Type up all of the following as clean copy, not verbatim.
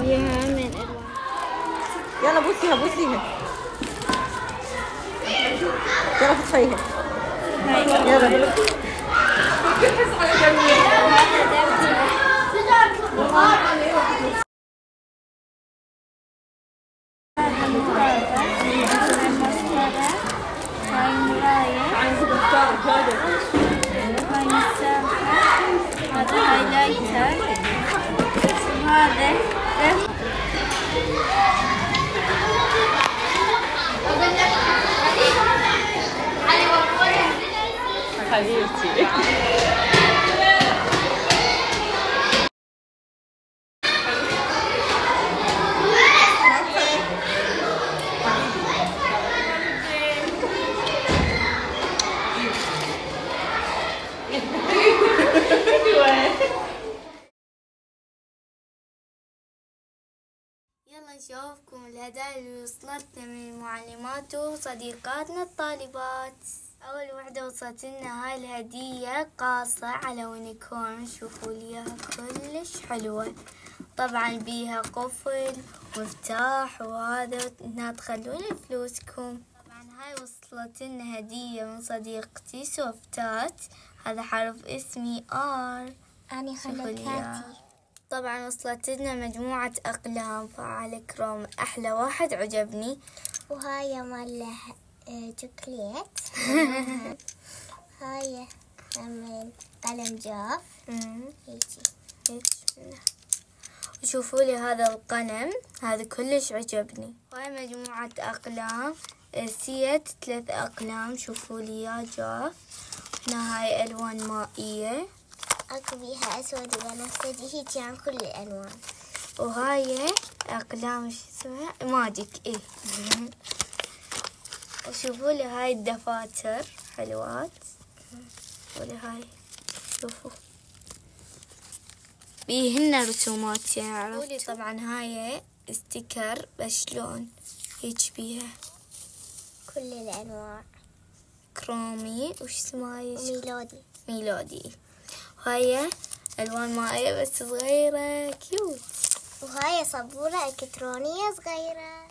فيها من ألوان. يلا بوسيها بوسيها. يلا فتحيها. يلا. هذا هايلايتر وهذا حبيبتي. يلا نشوفكم الهدايا اللي وصلتنا من المعلمات وصديقاتنا الطالبات. أول وحدة وصلت لنا هاي الهدية قاصة على يونيكورن، شوفوا لي اياها كلش حلوة. طبعا بيها قفل ومفتاح وهذا هنا تخلون فلوسكم. طبعا هاي وصلت لنا هدية من صديقتي سوفتات، هذا حرف اسمي R. أنا خلتاتي. طبعا وصلت لنا مجموعة أقلام فعالة كروم، أحلى واحد عجبني. وهاي مال شوكليت. هاي من قلم جاف. هيجي. وشوفوا لي هذا القلم، هذا كلش عجبني. هاي مجموعة أقلام سيت 3 أقلام، شوفوا لي يا جاف. هنا هاي ألوان مائية، اكو بيها اسود وبنفسجي هيجي عن كل الالوان. وهاي أقلام شو اسمها ماجيك إيه. وشوفوا لي هاي الدفاتر حلوات، ولا هاي شوفوا بيهن رسومات يعني. شوفوا لي طبعا هاي ستيكر بس شلون هيك بيها كل الانواع، كرومي وش اسمها هاي ميلودي. هاي الوان مائية بس صغيرة كيوت. وهاي صبورة الكترونية صغيرة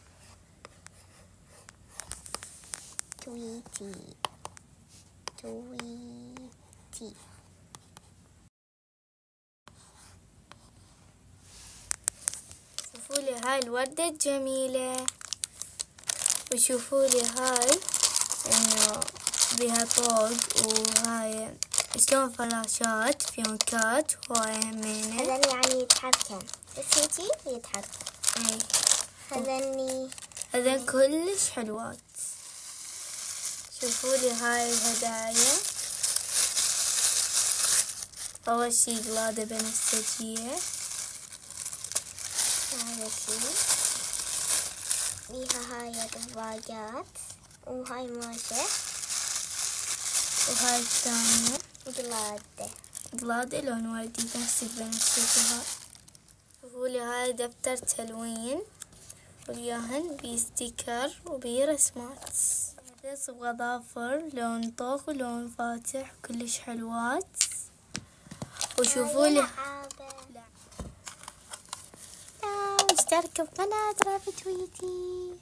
تويتي. شوفوا لي هاي الوردة الجميلة، وشوفوا لي هاي انه بها طوق، وهاي شلون فراشات فيونكات وهاي همينة. هذني يعني يتحركن بس هيجي يتحرك. اي هذني كلش حلوات. شوفوا لي هاي الهدايا. اول شي قلادة بنفسجية، هذا الشي بيها هاي دباجات، وهاي ماشة، وهاي الثانية قلادة لون وردي نفس البنفسجي. شوفوا لي هاي دفتر تلوين وياهن بي ستيكر وبي رسمات. صبغة ظافر لون طوخ ولون فاتح كلش حلوات. وشوفوا لي اشتركوا بقناة رافي تويتي.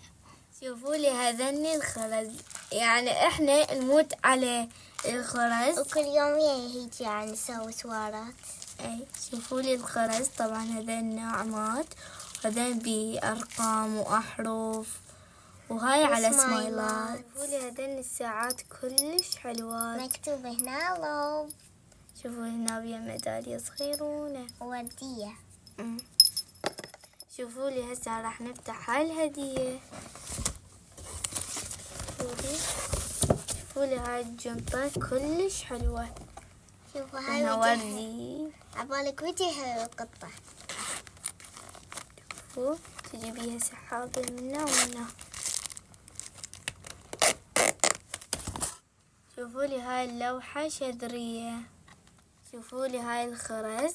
شوفوا لي هذني الخرز، يعني احنا نموت على الخرز وكل يوم يجي يعني نسوي سوارات. اي شوفوا لي الخرز، طبعا هذين ناعمات وهذين بأرقام وأحرف، وهاي على سمايلات. شوفوا لي هذين الساعات كلش حلوات، مكتوب هنا لوب. شوفوا هنا بيها ميدالية صغيرونة وردية. شوفوا لي هسه راح نفتح هاي الهدية. شوفوا لي هاي الجنطة كلش حلوة. شوفوا هاي وردي عبالك وجه القطة. شوفوا تجي بيها سحابة منا ومنا. شوفوا لي هاي اللوحة شذرية. شوفوا لي هاي الخرز،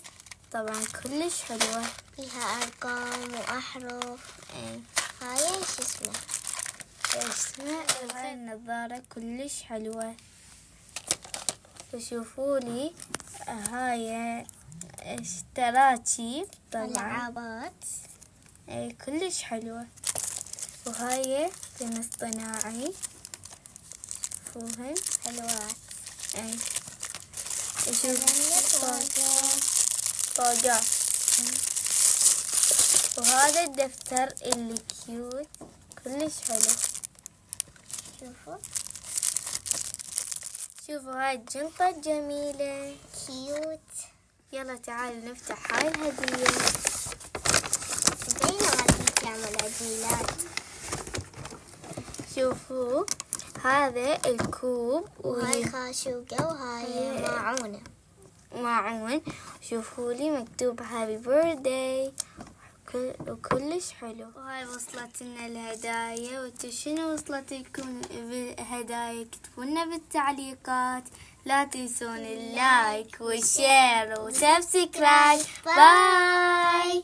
طبعا كلش حلوة فيها أرقام وأحرف. هاي شو اسمه هاي النظارة كلش حلوة. وشوفوا لي هاي اشتراتي طبعا العابات. اي كلش حلوة. وهاي كنس صناعي، شوفوهن حلوات. اي شوف طاقات. وهذا الدفتر اللي كيوت كلش حلو. شوفوا هاي الجنطة الجميلة كيوت. يلا تعالوا نفتح هاي الهدية. زين هذه تعمل عجينات. شوفوا هذا الكوب وهاي خاشوقة وهاي معون. شوفوا لي مكتوب هابي بيرثداي وكلش حلو. وهاي وصلت لنا الهدايا. وانتو شنو وصلت لكم بالهدايا؟ اكتبوا بالتعليقات. لا تنسون اللايك والشير وسبسكرايب. باي.